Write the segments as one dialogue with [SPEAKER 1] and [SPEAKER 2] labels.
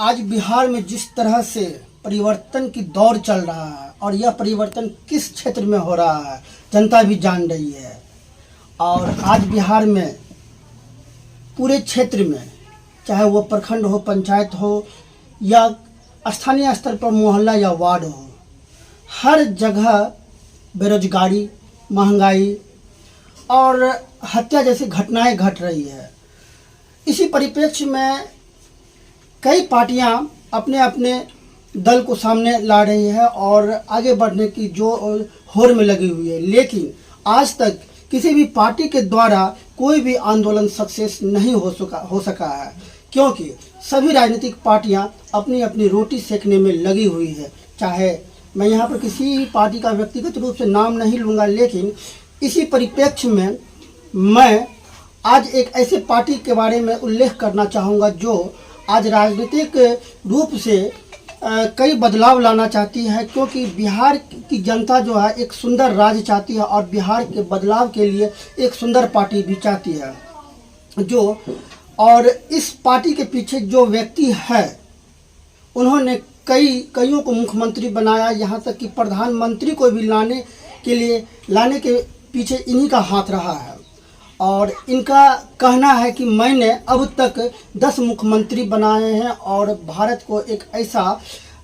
[SPEAKER 1] आज बिहार में जिस तरह से परिवर्तन की दौर चल रहा है और यह परिवर्तन किस क्षेत्र में हो रहा है जनता भी जान रही है। और आज बिहार में पूरे क्षेत्र में, चाहे वो प्रखंड हो, पंचायत हो या स्थानीय स्तर पर मोहल्ला या वार्ड हो, हर जगह बेरोजगारी, महंगाई और हत्या जैसी घटनाएं घट रही है। इसी परिप्रेक्ष्य में कई पार्टियां अपने अपने दल को सामने ला रही है और आगे बढ़ने की जो होड़ में लगी हुई है, लेकिन आज तक किसी भी पार्टी के द्वारा कोई भी आंदोलन सक्सेस नहीं हो सका है, क्योंकि सभी राजनीतिक पार्टियां अपनी अपनी रोटी सेकने में लगी हुई है। चाहे मैं यहाँ पर किसी पार्टी का व्यक्तिगत रूप से नाम नहीं लूँगा, लेकिन इसी परिप्रेक्ष्य में मैं आज एक ऐसे पार्टी के बारे में उल्लेख करना चाहूँगा जो आज राजनीतिक रूप से कई बदलाव लाना चाहती है, क्योंकि बिहार की जनता जो है एक सुंदर राज्य चाहती है और बिहार के बदलाव के लिए एक सुंदर पार्टी भी चाहती है। और इस पार्टी के पीछे जो व्यक्ति है, उन्होंने कईयों को मुख्यमंत्री बनाया, यहाँ तक कि प्रधानमंत्री को भी लाने के पीछे इन्हीं का हाथ रहा है। और इनका कहना है कि मैंने अब तक 10 मुख्यमंत्री बनाए हैं और भारत को एक ऐसा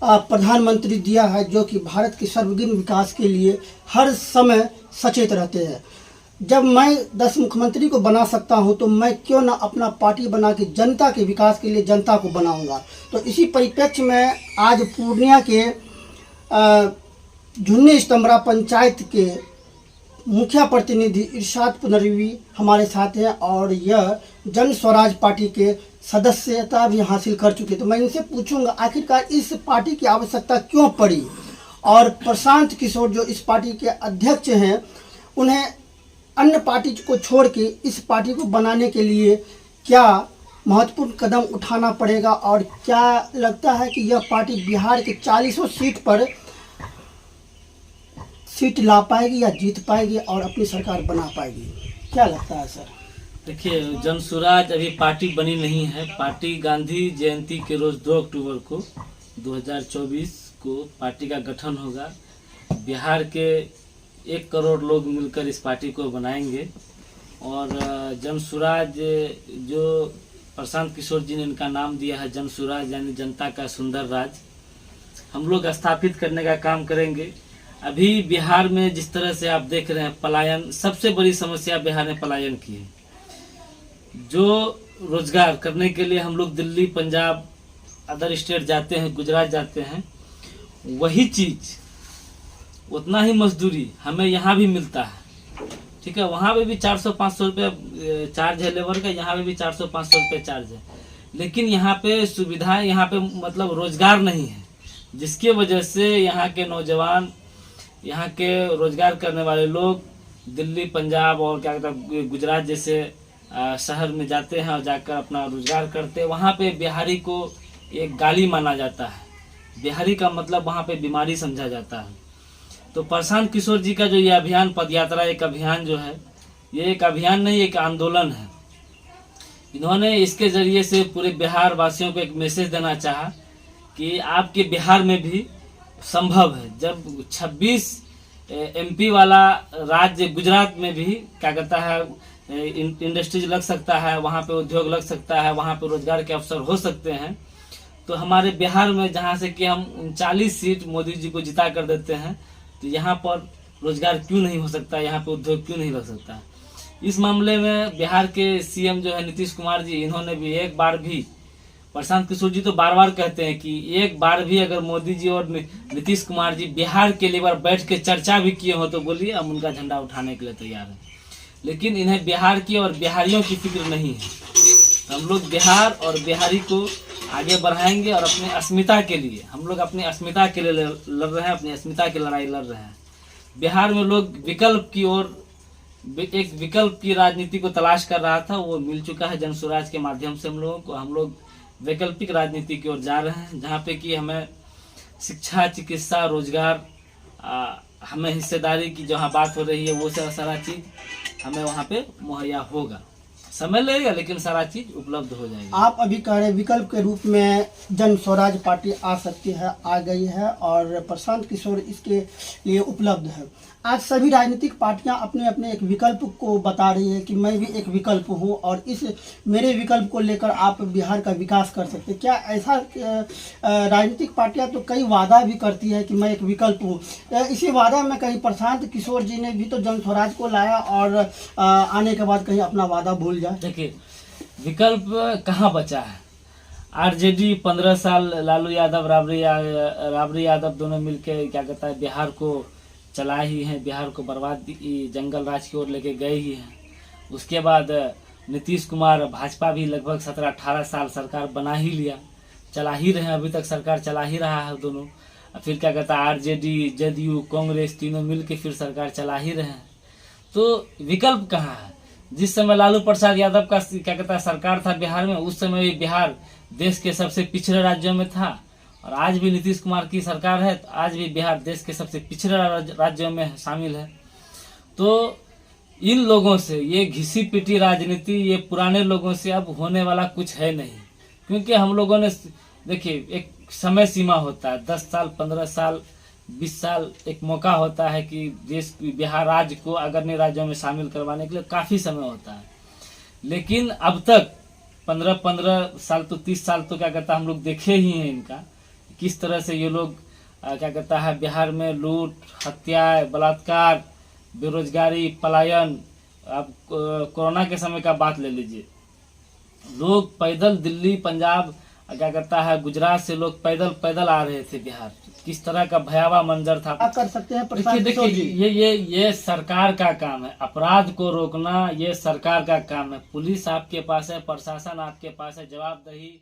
[SPEAKER 1] प्रधानमंत्री दिया है जो कि भारत के सर्वांगीण विकास के लिए हर समय सचेत रहते हैं। जब मैं 10 मुख्यमंत्री को बना सकता हूं तो मैं क्यों ना अपना पार्टी बना के जनता के विकास के लिए जनता को बनाऊंगा। तो इसी परिप्रेक्ष्य में आज पूर्णिया के झुन्नी स्तंभरा पंचायत के मुखिया प्रतिनिधि इरशाद पुनरवी हमारे साथ हैं और यह जन स्वराज पार्टी के सदस्यता भी हासिल कर चुके। तो मैं इनसे पूछूंगा आखिरकार इस पार्टी की आवश्यकता क्यों पड़ी, और प्रशांत किशोर जो इस पार्टी के अध्यक्ष हैं, उन्हें अन्य पार्टी को छोड़ के इस पार्टी को बनाने के लिए क्या महत्वपूर्ण कदम उठाना पड़ेगा और क्या लगता है कि यह पार्टी बिहार के 40 सीट पर सीट ला पाएगी या जीत पाएगी और अपनी सरकार बना पाएगी, क्या लगता है सर?
[SPEAKER 2] देखिए, जन स्वराज अभी पार्टी बनी नहीं है। पार्टी गांधी जयंती के रोज 2 अक्टूबर को 2024 को पार्टी का गठन होगा। बिहार के 1 करोड़ लोग मिलकर इस पार्टी को बनाएंगे और जन स्वराज, जो प्रशांत किशोर जी ने इनका नाम दिया है जन स्वराज, यानी जनता का सुंदर राज, हम लोग स्थापित करने का काम करेंगे। अभी बिहार में जिस तरह से आप देख रहे हैं पलायन, सबसे बड़ी समस्या बिहार में पलायन की है। जो रोजगार करने के लिए हम लोग दिल्ली, पंजाब, अदर स्टेट जाते हैं, गुजरात जाते हैं, वही चीज, उतना ही मजदूरी हमें यहाँ भी मिलता है। ठीक है, वहाँ पे भी 400-500 रुपये चार्ज है लेबर का, यहाँ पे भी 400-500 रुपये चार्ज है, लेकिन यहाँ पे सुविधाएं, यहाँ पे मतलब रोजगार नहीं है, जिसकी वजह से यहाँ के नौजवान, यहाँ के रोजगार करने वाले लोग दिल्ली, पंजाब और क्या कहते हैं गुजरात जैसे शहर में जाते हैं और जाकर अपना रोजगार करते हैं। वहाँ पे बिहारी को एक गाली माना जाता है, बिहारी का मतलब वहाँ पे बीमारी समझा जाता है। तो प्रशांत किशोर जी का जो ये अभियान, पदयात्रा एक अभियान जो है, ये एक अभियान नहीं, एक आंदोलन है। इन्होंने इसके जरिए से पूरे बिहार वासियों को एक मैसेज देना चाहा कि आपके बिहार में भी संभव है। जब 26 MP वाला राज्य गुजरात में भी क्या कहता है इंडस्ट्रीज लग सकता है, वहाँ पे उद्योग लग सकता है, वहाँ पे रोजगार के अवसर हो सकते हैं, तो हमारे बिहार में जहाँ से कि हम 39 सीट मोदी जी को जिता कर देते हैं, तो यहाँ पर रोजगार क्यों नहीं हो सकता, यहाँ पे उद्योग क्यों नहीं लग सकता। इस मामले में बिहार के CM जो है नीतीश कुमार जी, इन्होंने भी एक बार भी, प्रशांत किशोर जी तो बार बार कहते हैं कि एक बार भी अगर मोदी जी और नीतीश कुमार जी बिहार के लिए बैठ के चर्चा भी किए हो तो बोलिए, हम उनका झंडा उठाने के लिए तैयार हैं। लेकिन इन्हें बिहार की और बिहारियों की फिक्र नहीं है। तो हम लोग बिहार और बिहारी को आगे बढ़ाएंगे और अपने अस्मिता के लिए, हम लोग अपनी अस्मिता के लिए लड़ रहे हैं, अपनी अस्मिता की लड़ाई लड़ रहे हैं। बिहार में लोग विकल्प की ओर, एक विकल्प की राजनीति को तलाश कर रहा था, वो मिल चुका है जन स्वराज के माध्यम से हम लोगों को। हम लोग वैकल्पिक राजनीति की ओर जा रहे हैं, जहाँ पे कि हमें शिक्षा, चिकित्सा, रोजगार, हमें हिस्सेदारी की जहाँ बात हो रही है, वो सारा चीज़ हमें वहाँ पे मुहैया होगा। समय लगेगा लेकिन सारा चीज उपलब्ध हो जाएगी।
[SPEAKER 1] आप अभी कह रहे हैं विकल्प के रूप में जन स्वराज पार्टी आ सकती है, आ गई है और प्रशांत किशोर इसके लिए उपलब्ध है। आज सभी राजनीतिक पार्टियां अपने अपने एक विकल्प को बता रही है कि मैं भी एक विकल्प हूं और इस मेरे विकल्प को लेकर आप बिहार का विकास कर सकते हैं। क्या ऐसा राजनीतिक पार्टियां तो कई वादा भी करती है कि मैं एक विकल्प हूं। इसी वादा में कहीं प्रशांत किशोर जी ने भी तो जन स्वराज को लाया और आने के बाद कहीं अपना वादा भूल जाए।
[SPEAKER 2] देखिए विकल्प कहाँ बचा है। आरजेडी 15 साल लालू यादव राबड़ी यादव दोनों मिलके क्या कहता है बिहार को चला ही है, बिहार को बर्बाद जंगल राज की ओर लेके गए ही हैं। उसके बाद नीतीश कुमार भाजपा भी लगभग 17-18 साल सरकार बना ही लिया, चला ही रहे हैं, अभी तक सरकार चला ही रहा है दोनों। फिर क्या कहता है आरजेडी जदयू कांग्रेस तीनों मिलके फिर सरकार चला ही रहे हैं। तो विकल्प कहाँ है। जिस समय लालू प्रसाद यादव का क्या कहता है सरकार था बिहार में, उस समय भी बिहार देश के सबसे पिछड़े राज्यों में था और आज भी नीतीश कुमार की सरकार है तो आज भी बिहार देश के सबसे पिछड़े राज्यों में शामिल है। तो इन लोगों से ये घिसी पिटी राजनीति, ये पुराने लोगों से अब होने वाला कुछ है नहीं। क्योंकि हम लोगों ने देखिए एक समय सीमा होता है, 10 साल 15 साल 20 साल एक मौका होता है कि देश बिहार राज्य को अग्रणी राज्यों में शामिल करवाने के लिए काफ़ी समय होता है। लेकिन अब तक 15 साल तो 30 साल तो क्या कहता है हम लोग देखे ही हैं इनका किस तरह से ये लोग क्या कहता है बिहार में लूट, हत्या, बलात्कार, बेरोजगारी, पलायन। अब कोरोना के समय का बात ले लीजिए, लोग पैदल दिल्ली पंजाब क्या कहता है गुजरात से लोग पैदल आ रहे थे बिहार, किस तरह का भयावह मंजर था।
[SPEAKER 1] क्या कर सकते हैं प्रशांत
[SPEAKER 2] देखिए
[SPEAKER 1] किशोर जी?
[SPEAKER 2] ये सरकार का काम है, अपराध को रोकना ये सरकार का काम है। पुलिस आपके पास है, प्रशासन आपके पास है, जवाबदेही